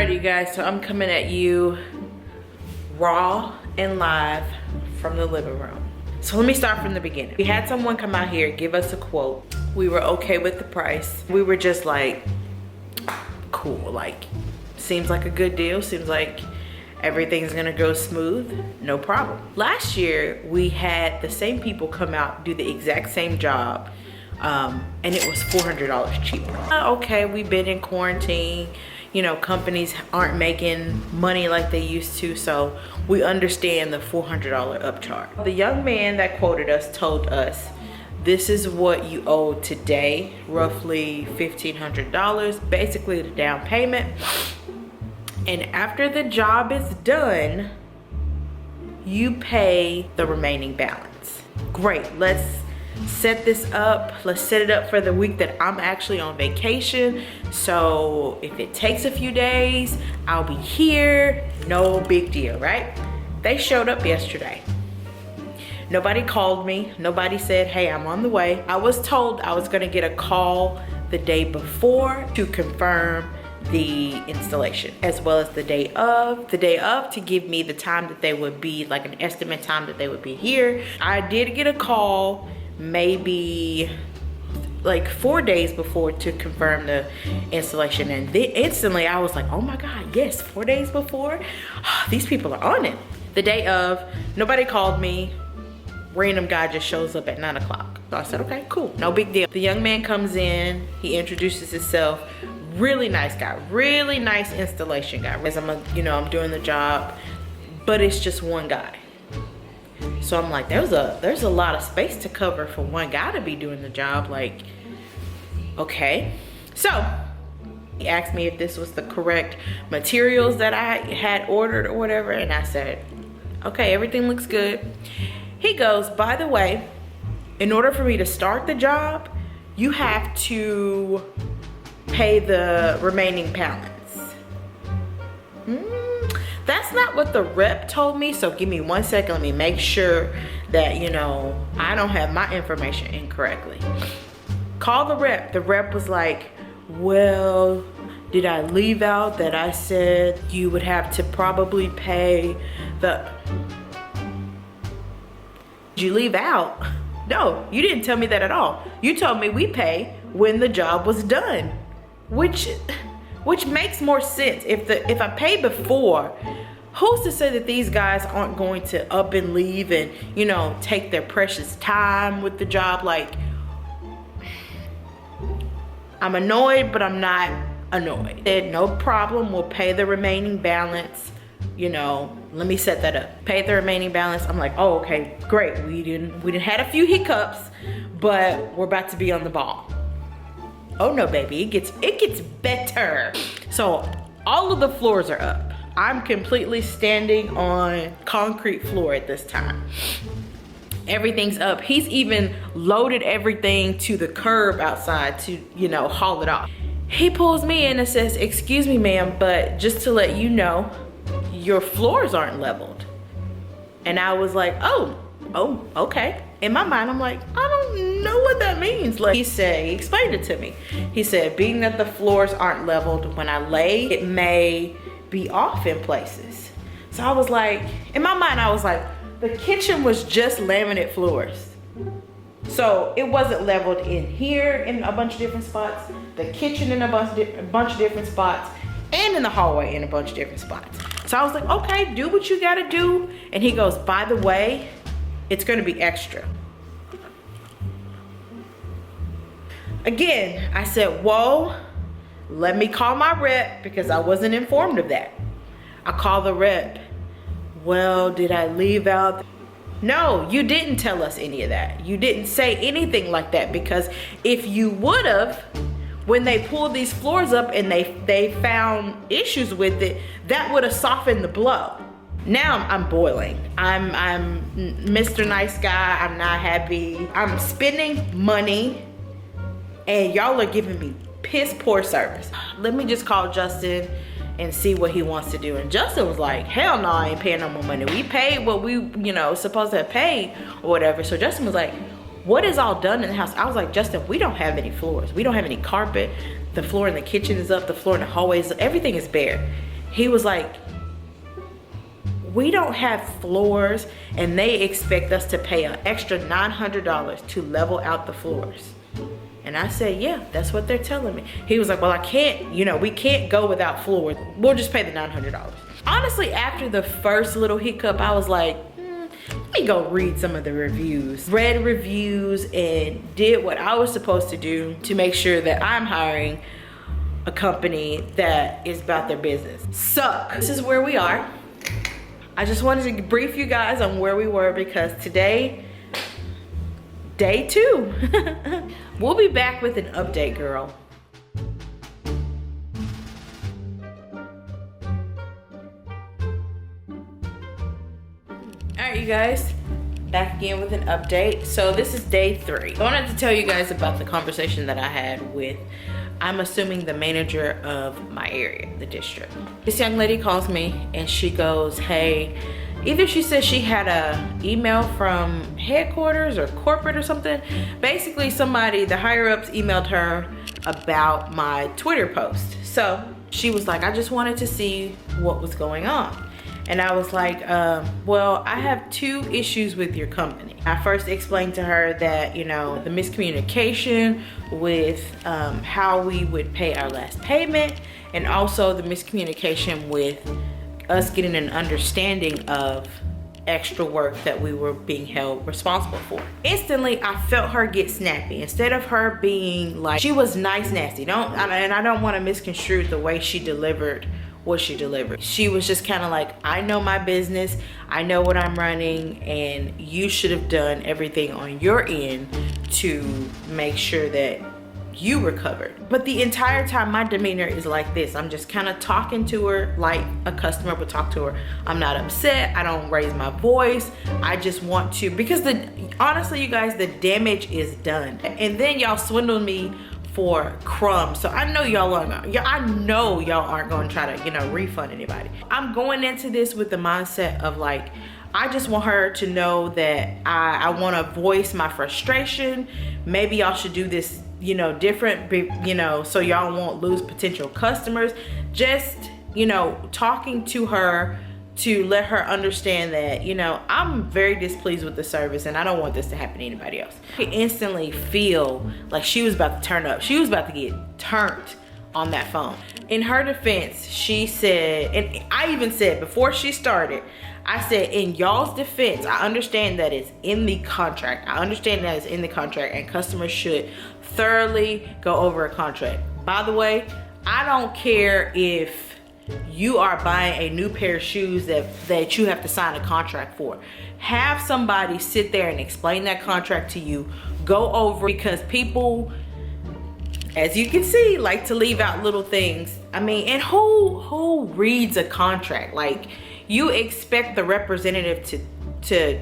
Alrighty, you guys, so I'm coming at you raw and live from the living room. So let me start from the beginning. We had someone come out here, give us a quote. We were okay with the price. We were just like, cool, like, seems like a good deal. Seems like everything's gonna go smooth, no problem. Last year, we had the same people come out, do the exact same job, and it was $400 cheaper. Okay, we've been in quarantine. You know, companies aren't making money like they used to, so we understand the $400 upcharge. The young man that quoted us told us, this is what you owe today, roughly $1,500, basically the down payment. And after the job is done, you pay the remaining balance. Great, let's set this up. Let's set it up for the week that I'm actually on vacation. So if it takes a few days, I'll be here, no big deal, right? They showed up yesterday. Nobody called me. Nobody said, hey, I'm on the way. I was told I was gonna get a call the day before to confirm the installation, as well as the day of to give me the time that they would be, like an estimate time that they would be here. I did get a call maybe like 4 days before to confirm the installation, and then instantly I was like, oh my God, yes, 4 days before. These people are on it. The day of, nobody called me. Random guy just shows up at 9 o'clock. So I said, okay, cool, no big deal. The young man comes in, he introduces himself. Really nice guy, really nice installation guy. As I'm doing the job, but it's just one guy. So I'm like, there's a lot of space to cover for one guy to be doing the job. Like, okay. So he asked me if this was the correct materials that I had ordered or whatever, and I said, okay, everything looks good. He goes, by the way, in order for me to start the job, you have to pay the remaining balance. That's not what the rep told me, so give me 1 second. Let me make sure that, I don't have my information incorrectly. Call the rep. The rep was like, well, did I leave out that I said you would have to probably pay the... Did you leave out? No, you didn't tell me that at all. You told me we pay when the job was done. Which makes more sense. If I pay before, who's to say that these guys aren't going to up and leave and, take their precious time with the job? Like, I'm annoyed, but I'm not annoyed. Said, no problem, we'll pay the remaining balance. Let me set that up. Pay the remaining balance. I'm like, oh, okay, great. We didn't had a few hiccups, but we're about to be on the ball. Oh no, baby, it gets better. So all of the floors are up. I'm completely standing on concrete floor at this time. Everything's up. He's even loaded everything to the curb outside to, haul it off. He pulls me in and says, excuse me, ma'am, but just to let you know, your floors aren't leveled. And I was like, oh, okay. In my mind, I'm like, I don't know what that means. Like, he explained it to me. He said, being that the floors aren't leveled, when I lay, it may be off in places. So I was like, in my mind, I was like, the kitchen was just laminate floors. So it wasn't leveled in here in a bunch of different spots, the kitchen in a bunch of different spots, and in the hallway in a bunch of different spots. So I was like, okay, do what you gotta do. And he goes, by the way, it's gonna be extra. Again, I said, whoa, let me call my rep because I wasn't informed of that. I call the rep. Well, did I leave out? No, you didn't tell us any of that. You didn't say anything like that, because if you would have, when they pulled these floors up and they found issues with it, that would have softened the blow. Now I'm boiling. I'm Mr. Nice Guy. I'm not happy. I'm spending money and y'all are giving me piss poor service. Let me just call Justin and see what he wants to do. And Justin was like, hell no, I ain't paying no more money. We paid what we, supposed to have paid or whatever. So Justin was like, what is all done in the house? I was like, Justin, we don't have any floors. We don't have any carpet. The floor in the kitchen is up. The floor in the hallway is up. Everything is bare. He was like, we don't have floors and they expect us to pay an extra $900 to level out the floors. And I said, yeah, that's what they're telling me. He was like, well, I can't, you know, we can't go without floors. We'll just pay the $900. Honestly, after the first little hiccup, I was like, let me go read some of the reviews. Read reviews and did what I was supposed to do to make sure that I'm hiring a company that is about their business. So, this is where we are. I just wanted to brief you guys on where we were because today, day 2. We'll be back with an update, girl. All right, you guys, back again with an update. So this is day 3. I wanted to tell you guys about the conversation that I had with, I'm assuming, the manager of my area, the district. This young lady calls me and she goes, hey, either she said she had a email from headquarters or corporate or something. Basically somebody, the higher ups, emailed her about my Twitter post. So she was like, I just wanted to see what was going on. And I was like, well, I have 2 issues with your company. I first explained to her that, you know, the miscommunication with how we would pay our last payment, and also the miscommunication with us getting an understanding of extra work that we were being held responsible for. Instantly, I felt her get snappy. Instead of her being like, she was nice nasty. And I don't want to misconstrue the way she delivered what she delivered. She was just kind of like, I know my business, I know what I'm running, and you should have done everything on your end to make sure that you were covered. But the entire time my demeanor is like this. I'm just kind of talking to her like a customer would talk to her. I'm not upset, I don't raise my voice. I just want to, because honestly, you guys, the damage is done. And then y'all swindled me for crumbs. So I know y'all aren't going to try to, you know, refund anybody. I'm going into this with the mindset of like, I just want her to know that I want to voice my frustration. Maybe y'all should do this, you know, different, you know, so y'all won't lose potential customers. Just, you know, talking to her to let her understand that, you know, I'm very displeased with the service and I don't want this to happen to anybody else. I could instantly feel like she was about to turn up. She was about to get turned on that phone. In her defense, she said, and I even said before she started, I said, in y'all's defense, I understand that it's in the contract. I understand that it's in the contract and customers should thoroughly go over a contract. By the way, I don't care if you are buying a new pair of shoes that you have to sign a contract for. Have somebody sit there and explain that contract to you. Go over, because people, as you can see, like to leave out little things. I mean, and who reads a contract? Like, you expect the representative to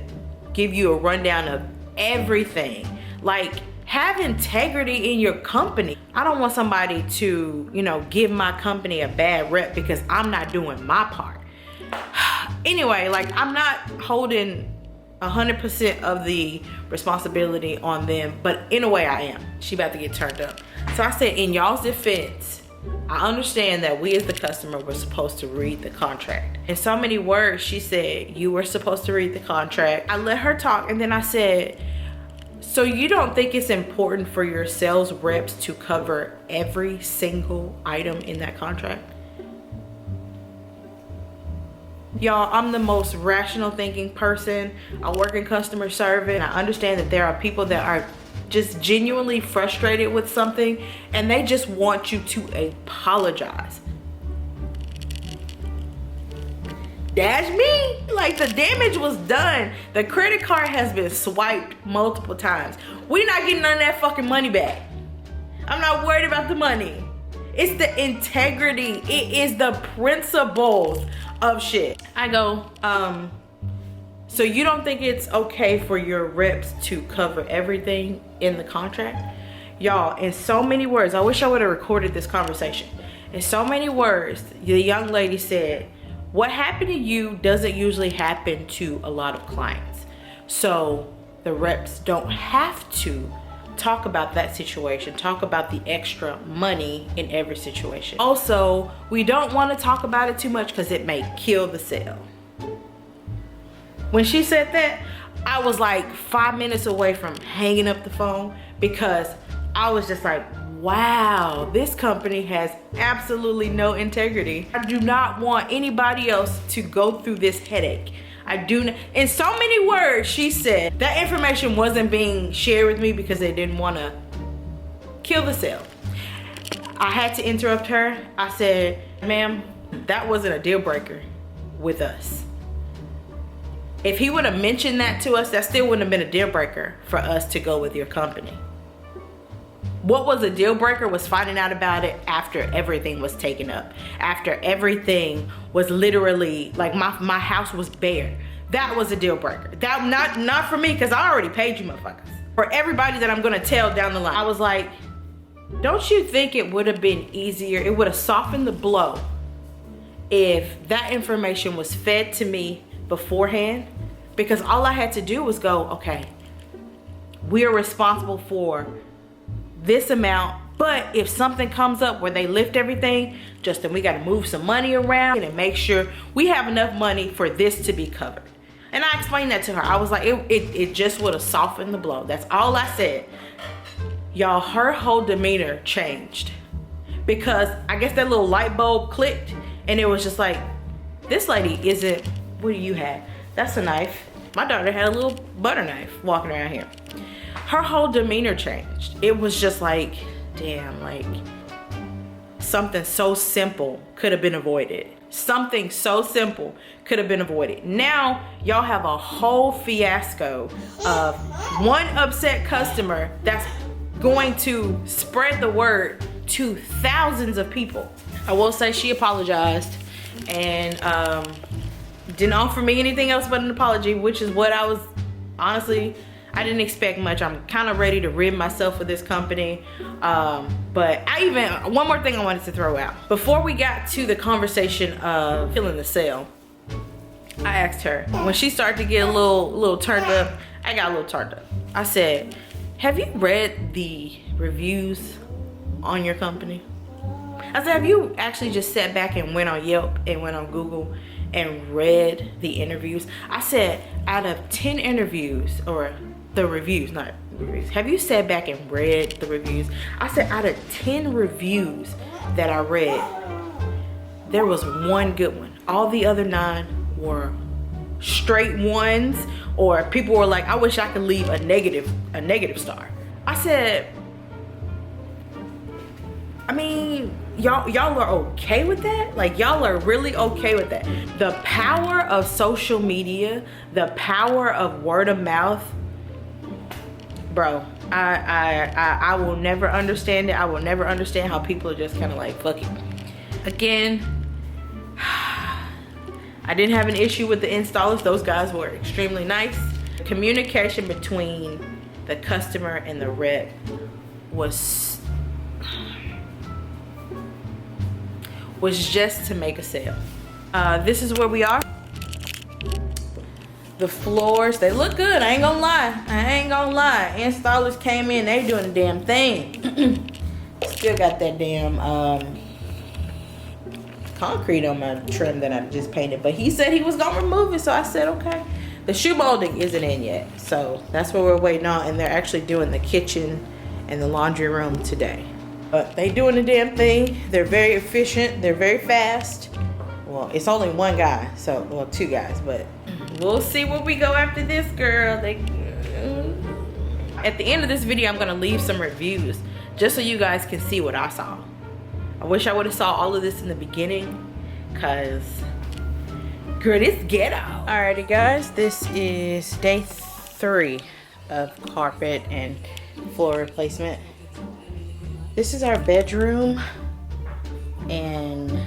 give you a rundown of everything. Like, have integrity in your company. I don't want somebody to, you know, give my company a bad rep because I'm not doing my part. Anyway, like, I'm not holding 100% of the responsibility on them, but in a way I am. She about to get turned up. So I said, in y'all's defense, I understand that we as the customer were supposed to read the contract. In so many words, she said, you were supposed to read the contract. I let her talk, and then I said, so you don't think it's important for your sales reps to cover every single item in that contract? Y'all, I'm the most rational thinking person. I work in customer service, and I understand that there are people that are just genuinely frustrated with something and they just want you to apologize. That's me. Like, the damage was done. The credit card has been swiped multiple times. We're not getting none of that fucking money back. I'm not worried about the money. It's the integrity. It is the principles of shit. I go, so you don't think it's okay for your reps to cover everything in the contract? Y'all, in so many words, I wish I would have recorded this conversation. In so many words, the young lady said, what happened to you doesn't usually happen to a lot of clients. So the reps don't have to talk about that situation. Talk about the extra money in every situation. Also, we don't want to talk about it too much because it may kill the sale. When she said that, I was like 5 minutes away from hanging up the phone because I was just like, wow, this company has absolutely no integrity. I do not want anybody else to go through this headache. I do not. In so many words, she said that information wasn't being shared with me because they didn't want to kill the sale. I had to interrupt her. I said, ma'am, that wasn't a deal breaker with us. If he would have mentioned that to us, that still wouldn't have been a deal breaker for us to go with your company. What was a deal breaker was finding out about it after everything was taken up. After everything was literally, like my house was bare. That was a deal breaker. That not for me, because I already paid you motherfuckers. For everybody that I'm gonna tell down the line. I was like, don't you think it would have been easier, it would have softened the blow if that information was fed to me beforehand? Because all I had to do was go, okay, we are responsible for this amount, but if something comes up where they lift everything, Justin, we got to move some money around and make sure we have enough money for this to be covered. And I explained that to her. I was like, it just would have softened the blow. That's all I said. Y'all, her whole demeanor changed because I guess that little light bulb clicked and it was just like, this lady isn't, what do you have? That's a knife. My daughter had a little butter knife walking around here. Her whole demeanor changed. It was just like, damn, like something so simple could have been avoided. Something so simple could have been avoided. Now y'all have a whole fiasco of one upset customer that's going to spread the word to thousands of people. I will say she apologized and didn't offer me anything else but an apology, which is what I was honestly, I didn't expect much. I'm kind of ready to rid myself of this company. But one more thing I wanted to throw out. Before we got to the conversation of killing the sale, I asked her, when she started to get a little turned up, I got a little turned up. I said, have you read the reviews on your company? I said, have you actually just sat back and went on Yelp and went on Google and read the interviews? I said, out of 10 interviews, or the reviews, not reviews, have you sat back and read the reviews? I said, out of 10 reviews that I read, there was one good one. All the other 9 were straight ones, or people were like, I wish I could leave a negative star. I said, I mean, y'all are okay with that? Like, y'all are really okay with that? The power of social media, the power of word of mouth, bro, I will never understand it. I will never understand how people are just kind of like, fuck it. Again, I didn't have an issue with the installers. Those guys were extremely nice. The communication between the customer and the rep was just to make a sale. This is where we are. The floors, they look good. I ain't gonna lie. Installers came in, they doing the damn thing. Still got that damn concrete on my trim that I just painted, but he said he was gonna remove it, so I said okay. The shoe molding isn't in yet, so that's what we're waiting on, and they're actually doing the kitchen and the laundry room today. But they doing the damn thing. They're very efficient. They're very fast. Well, it's only one guy, so, well, 2 guys, but we'll see where we go after this, girl. At the end of this video, I'm gonna leave some reviews just so you guys can see what I saw. I wish I would have saw all of this in the beginning, cause girl, this ghetto. Alrighty guys, this is day 3 of carpet and floor replacement. This is our bedroom, and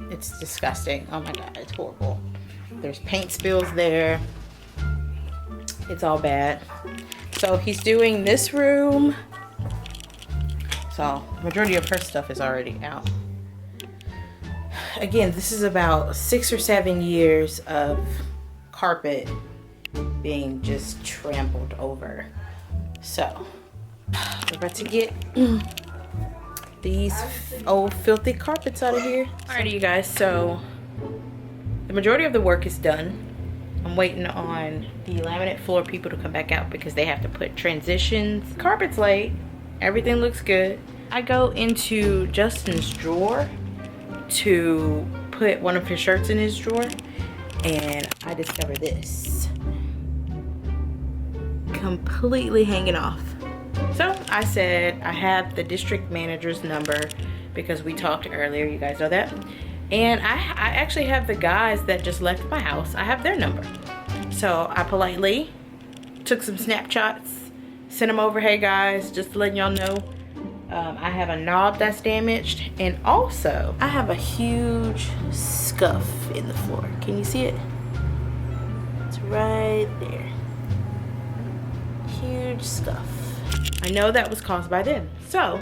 it's disgusting. Oh my god, it's horrible. There's paint spills there. It's all bad. So he's doing this room. So majority of her stuff is already out. Again, this is about 6 or 7 years of carpet being just trampled over. So we're about to get these old filthy carpets out of here. Alrighty, you guys, so the majority of the work is done. I'm waiting on the laminate floor people to come back out because they have to put transitions. Carpet's laid, everything looks good. I go into Justin's drawer to put one of his shirts in his drawer, and I discover this completely hanging off. So I said I have the district manager's number because we talked earlier, you guys know that. And I actually have the guys that just left my house, I have their number. So I politely took some snapshots, sent them over, hey guys, just to let y'all know, I have a knob that's damaged, and also I have a huge scuff in the floor. Can you see it? It's right there. Huge scuff. I know that was caused by them. So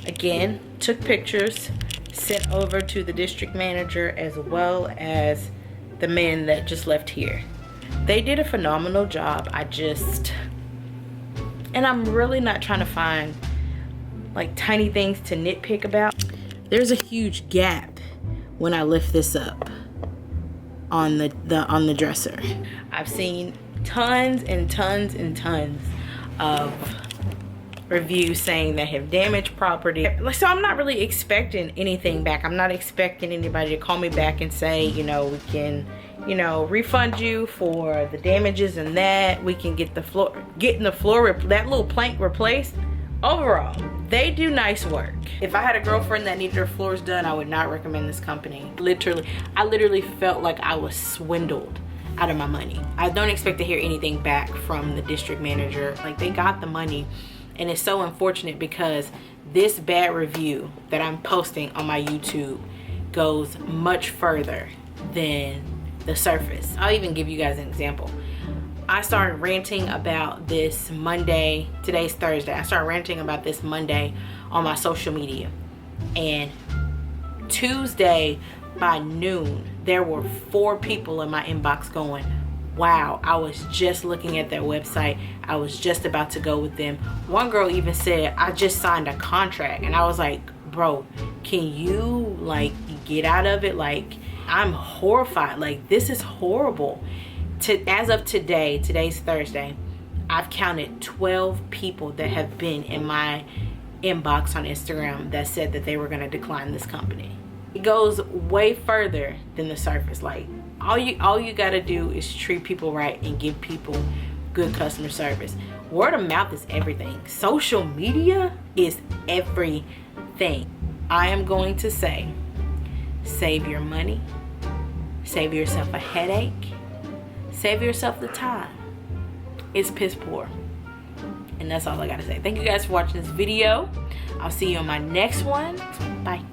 again, took pictures, sent over to the district manager as well as the men that just left here. They did a phenomenal job. And I'm really not trying to find like tiny things to nitpick about. There's a huge gap when I lift this up on the dresser. I've seen tons and tons and tons of reviews saying they have damaged property. So I'm not really expecting anything back. I'm not expecting anybody to call me back and say, you know, we can, you know, refund you for the damages and that. We can get the floor, that little plank replaced. Overall, they do nice work. If I had a girlfriend that needed her floors done, I would not recommend this company. I literally felt like I was swindled out of my money. I don't expect to hear anything back from the district manager. Like, they got the money. And it's so unfortunate because this bad review that I'm posting on my YouTube goes much further than the surface. I'll even give you guys an example. I started ranting about this Monday, today's Thursday. I started ranting about this Monday on my social media. And Tuesday by noon, there were 4 people in my inbox going, wow, I was just looking at their website. I was just about to go with them. One girl even said, I just signed a contract. And I was like, bro, can you like get out of it? Like, I'm horrified. Like, this is horrible. As of today, today's Thursday, I've counted 12 people that have been in my inbox on Instagram that said that they were gonna decline this company. It goes way further than the surface. Like, all you gotta do is treat people right and give people good customer service. Word of mouth is everything. Social media is everything. I am going to say, save your money, save yourself a headache, save yourself the time. It's piss poor. And that's all I gotta say. Thank you guys for watching this video. I'll see you on my next one. Bye.